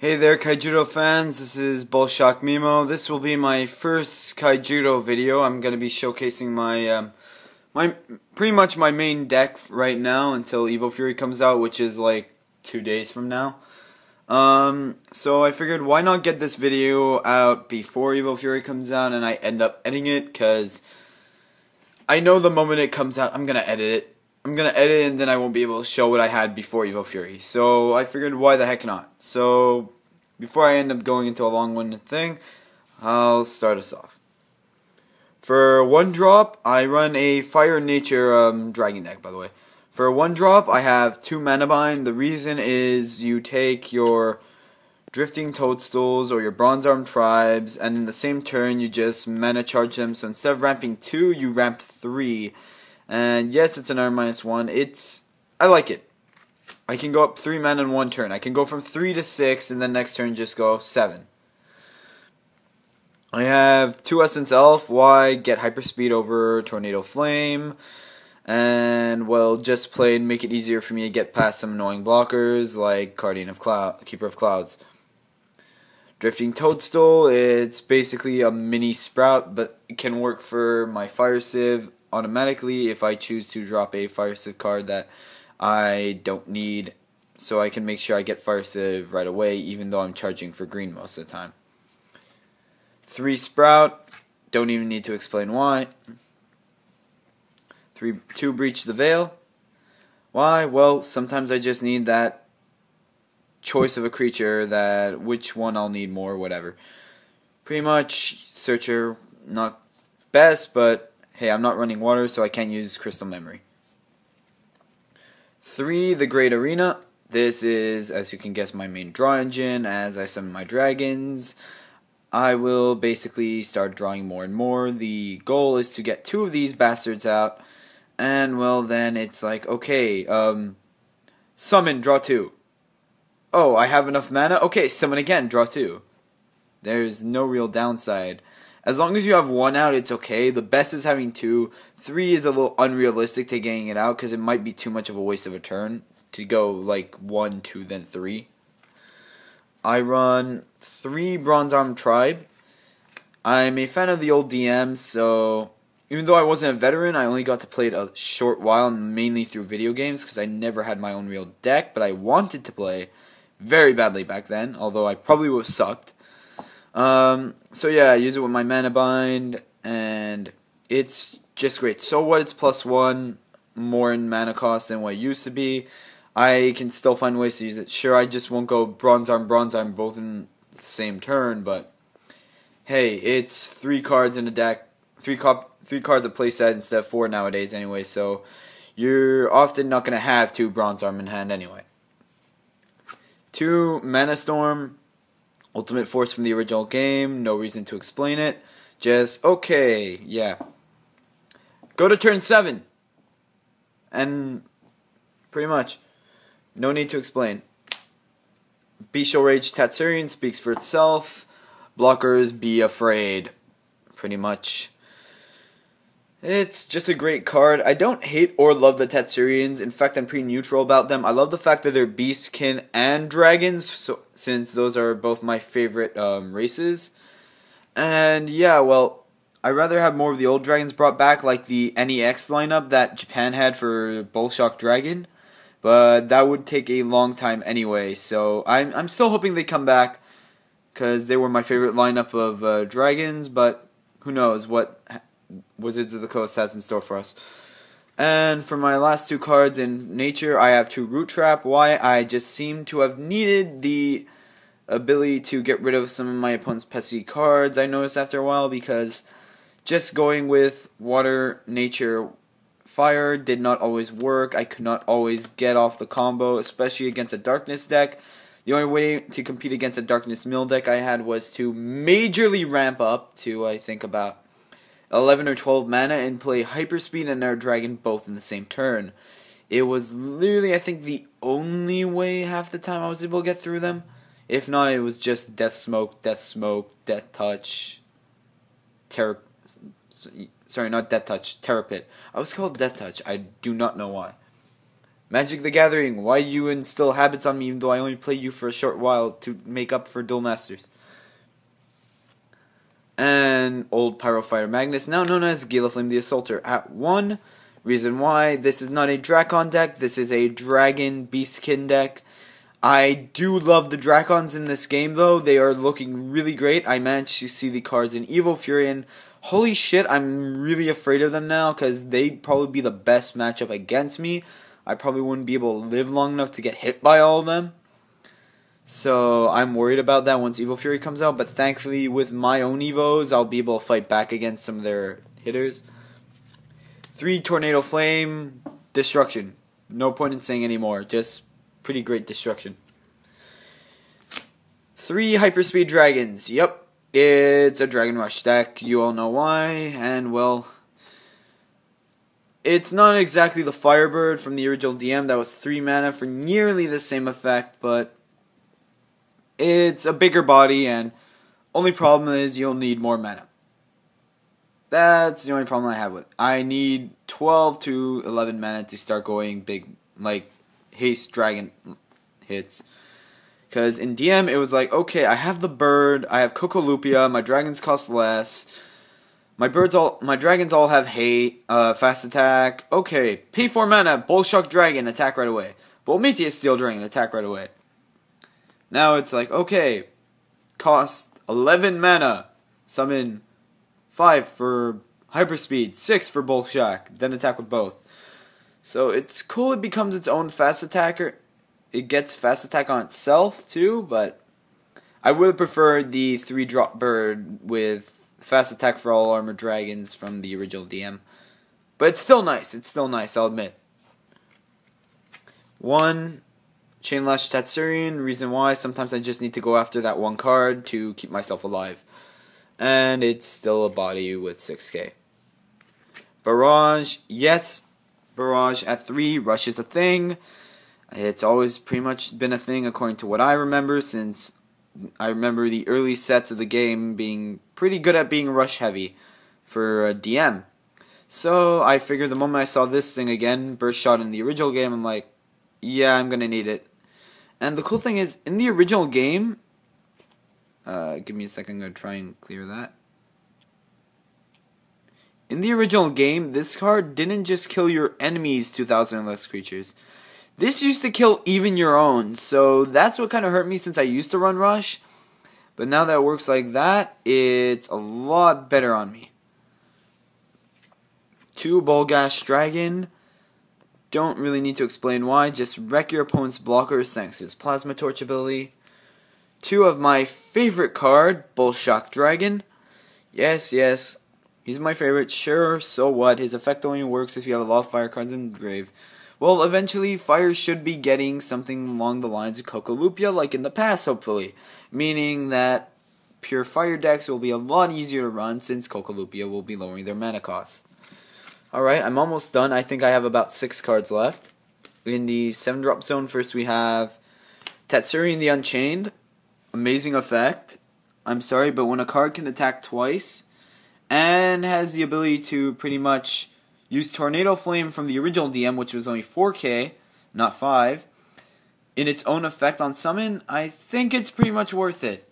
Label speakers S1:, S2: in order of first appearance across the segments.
S1: Hey there, Kaijudo fans. This is Bolshack Mimmo. This will be my first Kaijudo video. I'm going to be showcasing my pretty much my main deck right now until Evo Fury comes out, which is like 2 days from now. So I figured why not get this video out before Evo Fury comes out, and I end up editing it because I know the moment it comes out, I'm going to edit it. I'm going to edit it and then I won't be able to show what I had before Evo Fury. So I figured why the heck not. So before I end up going into a long-winded thing, I'll start us off. For 1 drop, I run a Fire Nature Dragon deck, by the way. For 1 drop, I have 2 mana bind. The reason is you take your Drifting Toadstools or your Bronze Arm Tribes, and in the same turn, you just mana charge them. So instead of ramping 2, you ramped 3. And yes, it's an R-1. I like it. I can go up 3 mana in 1 turn. I can go from 3 to 6, and then next turn just go 7. I have 2 Essence Elf. Why? Get Hyperspeed over Tornado Flame. And, well, just play and make it easier for me to get past some annoying blockers like Keeper of Clouds. Drifting Toadstool, it's basically a mini Sprout, but it can work for my Fire Sieve automatically if I choose to drop a Fire Sieve card that I don't need, so I can make sure I get Fire Sieve right away, even though I'm charging for green most of the time. 3 Sprout, don't even need to explain why. 2 Breach the Veil. Why? Well, sometimes I just need that choice of a creature that which one I'll need more, whatever. Pretty much, Searcher, not best, but hey, I'm not running water, so I can't use Crystal Memory. 3, the Great Arena. This is, as you can guess, my main draw engine. As I summon my dragons, I will basically start drawing more and more. The goal is to get 2 of these bastards out, and well, then it's like, okay, summon, draw 2. Oh, I have enough mana? Okay, summon again, draw 2. There's no real downside. As long as you have 1 out, it's okay. The best is having 2. 3 is a little unrealistic to getting it out because it might be too much of a waste of a turn to go like 1, 2, then 3. I run 3 Bronze Arm Tribe. I'm a fan of the old DM, so even though I wasn't a veteran, I only got to play it a short while, mainly through video games because I never had my own real deck, but I wanted to play very badly back then, although I probably would have sucked. So yeah, I use it with my mana bind, and it's just great. So what? It's +1 more in mana cost than what it used to be. I can still find ways to use it. Sure, I just won't go Bronze Arm both in the same turn, but hey, it's 3 cards in a deck, 3 cards a playset instead of 4 nowadays anyway, so you're often not going to have 2 Bronze Arm in hand anyway. 2 Mana Storm. Ultimate Force from the original game, no reason to explain it. Just, okay, yeah. Go to turn 7. And pretty much, no need to explain. Bestial Rage Tatsurian speaks for itself. Blockers, be afraid. Pretty much. It's just a great card. I don't hate or love the Tatsurians. In fact, I'm pretty neutral about them. I love the fact that they're beastkin and dragons, since those are both my favorite races. And yeah, well, I'd rather have more of the old dragons brought back, like the NEX lineup that Japan had for Bolshack Dragon. But that would take a long time anyway, so I'm still hoping they come back, because they were my favorite lineup of dragons, but who knows what Wizards of the Coast has in store for us. And for my last 2 cards in nature, I have 2 Root Trap. Why? I just seem to have needed the ability to get rid of some of my opponent's pesky cards, I noticed after a while, because just going with Water, Nature, Fire did not always work. I could not always get off the combo, especially against a Darkness deck. The only way to compete against a Darkness Mill deck I had was to majorly ramp up to, I think, about 11 or 12 mana and play Hyperspeed and Air Dragon both in the same turn. It was literally, I think, the only way half the time I was able to get through them. If not, it was just Death Smoke, Death Touch, sorry, not Death Touch, Terrapit. I was called Death Touch. I do not know why. Magic the Gathering, why you instill habits on me even though I only play you for a short while to make up for Duel Masters. And old Pyrofighter Magnus, now known as Gila Flame the Assaulter, at 1. Reason why, this is not a Drakon deck, this is a Dragon Beastkin deck. I do love the Drakons in this game though, they are looking really great. I managed to see the cards in Evil Fury and holy shit, I'm really afraid of them now because they'd probably be the best matchup against me. I probably wouldn't be able to live long enough to get hit by all of them. So I'm worried about that once Evil Fury comes out, but thankfully with my own Evos, I'll be able to fight back against some of their hitters. 3 Tornado Flame, Destruction. No point in saying anymore, just pretty great destruction. 3 Hyperspeed Dragons, yep, it's a Dragon Rush deck, you all know why, and well, it's not exactly the Firebird from the original DM, that was 3 mana for nearly the same effect, but it's a bigger body, and only problem is you'll need more mana. That's the only problem I have with it. I need 12 to 11 mana to start going big, like, haste dragon hits. Because in DM, it was like, okay, I have the bird, I have Cocolupia, my dragons cost less, my dragons all have hate, fast attack, okay, pay 4 mana, Bolshack Dragon, attack right away. Bolmeteus Steel Dragon, attack right away. Now it's like, okay, cost 11 mana, summon 5 for Hyperspeed, 6 for Bolshack, then attack with both. So it's cool it becomes its own fast attacker. It gets fast attack on itself too, but I would prefer the 3-drop bird with fast attack for all armored dragons from the original DM. But it's still nice, I'll admit. 1 Chainlash Tatsurian, reason why, sometimes I just need to go after that 1 card to keep myself alive. And it's still a body with 6k. Barrage, yes, Barrage at 3, Rush is a thing. It's always pretty much been a thing according to what I remember, since I remember the early sets of the game being pretty good at being rush heavy for a DM. So I figured the moment I saw this thing again, Burst Shot in the original game, I'm like, yeah, I'm gonna need it. And the cool thing is, in the original game, give me a second, I'm gonna try and clear that. In the original game, this card didn't just kill your enemies' 2,000 or less creatures. This used to kill even your own, so that's what kind of hurt me since I used to run Rush. But now that it works like that, it's a lot better on me. 2 Bolgash Dragon. Don't really need to explain why, just wreck your opponent's blockers thanks to his Plasma Torch ability. 2 of my favorite card, Bolshack Dragon. Yes, he's my favorite, sure, so what, his effect only works if you have a lot of fire cards in the grave. Well, eventually, Fire should be getting something along the lines of Cocolupia, like in the past, hopefully. Meaning that pure Fire decks will be a lot easier to run, since Cocolupia will be lowering their mana cost. Alright, I'm almost done. I think I have about 6 cards left. In the 7-drop zone, first we have Tatsurian the Unchained. Amazing effect. I'm sorry, but when a card can attack twice, and has the ability to pretty much use Tornado Flame from the original DM, which was only 4k, not 5, in its own effect on summon, I think it's pretty much worth it.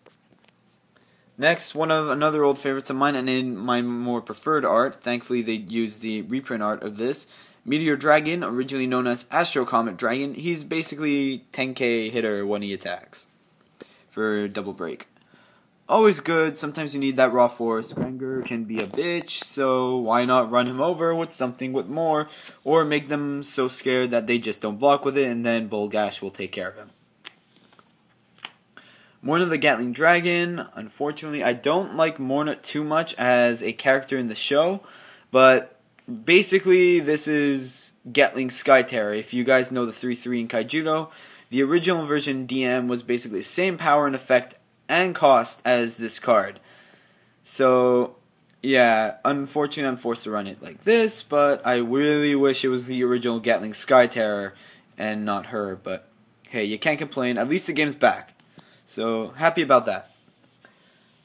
S1: Next, one of another old favorites of mine, and in my more preferred art, thankfully they used the reprint art of this, Meteor Dragon, originally known as Astro Comet Dragon. He's basically 10k hitter when he attacks for double break. Always good, sometimes you need that raw force. Granger can be a bitch, so why not run him over with something with more, or make them so scared that they just don't block with it, and then Bolgash will take care of him. Morna the Gatling Dragon, unfortunately I don't like Morna too much as a character in the show, but basically this is Gatling Sky Terror. If you guys know the 3/3 in Kaijudo, the original version DM was basically the same power and effect and cost as this card. So, yeah, unfortunately I'm forced to run it like this, but I really wish it was the original Gatling Sky Terror and not her, but hey, you can't complain, at least the game's back. So, happy about that.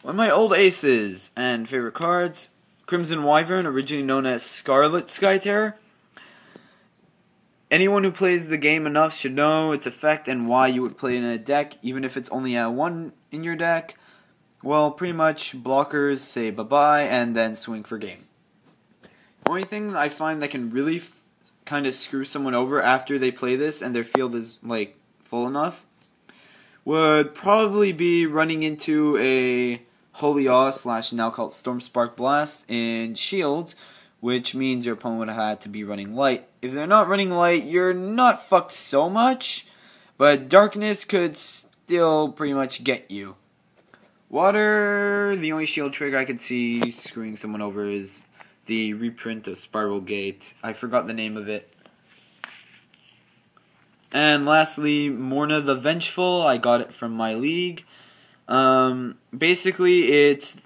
S1: One of my old aces and favorite cards, Crimson Wyvern, originally known as Scarlet Sky Terror. Anyone who plays the game enough should know its effect and why you would play it in a deck, even if it's only a 1 in your deck. Well, pretty much blockers say bye-bye and then swing for game. The only thing I find that can really kind of screw someone over after they play this and their field is like full enough would probably be running into a Holy Awe / now called Storm Spark Blast in Shields, which means your opponent would have had to be running light. If they're not running light, you're not fucked so much, but darkness could still pretty much get you. Water, the only shield trick I could see screwing someone over is the reprint of Spiral Gate. I forgot the name of it. And lastly, Morna the Vengeful. I got it from my league. Basically, it's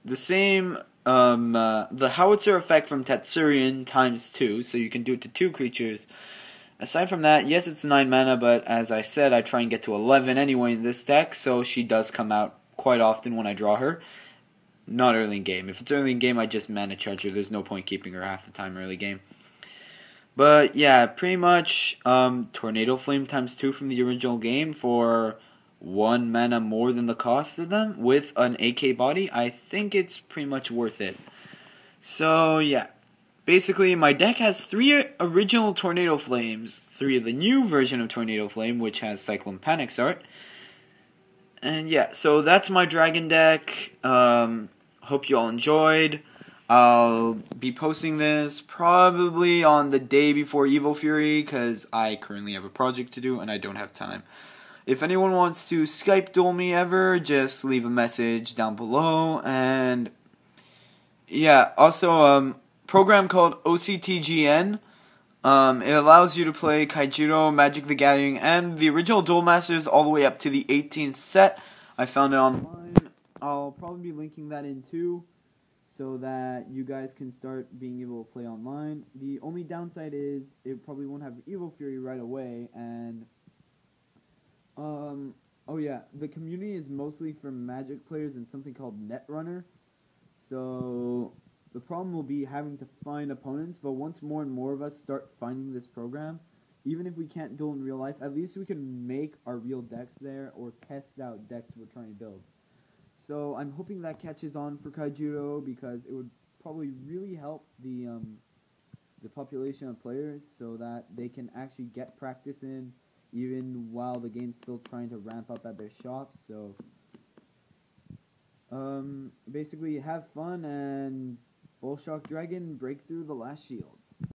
S1: the same, the howitzer effect from Tetsurian ×2, so you can do it to 2 creatures. Aside from that, yes, it's 9 mana, but as I said, I try and get to 11 anyway in this deck, so she does come out quite often when I draw her. Not early in game. If it's early in game, I just mana charge her. There's no point keeping her half the time early game. But yeah, pretty much Tornado Flame ×2 from the original game for 1 mana more than the cost of them with an AK body. I think it's pretty much worth it. So yeah, basically my deck has 3 original Tornado Flames, 3 of the new version of Tornado Flame, which has Cyclone Panic's art. And yeah, so that's my dragon deck. Hope you all enjoyed. I'll be posting this probably on the day before Evo Fury because I currently have a project to do and I don't have time. If anyone wants to Skype duel me ever, just leave a message down below. And yeah, also program called octgn. It allows you to play Kaijiro, Magic the Gathering, and the original Duel Masters all the way up to the 18th set. I found it online. I'll probably be linking that in too, so that you guys can start being able to play online. The only downside is it probably won't have Evo Fury right away, and oh yeah, the community is mostly for Magic players and something called Netrunner. So the problem will be having to find opponents, but once more and more of us start finding this program, even if we can't duel in real life, at least we can make our real decks there or test out decks we're trying to build. So I'm hoping that catches on for Kaijiro because it would probably really help the population of players so that they can actually get practice in even while the game's still trying to ramp up at their shops. So basically have fun and Bolshack Dragon break through the last shield.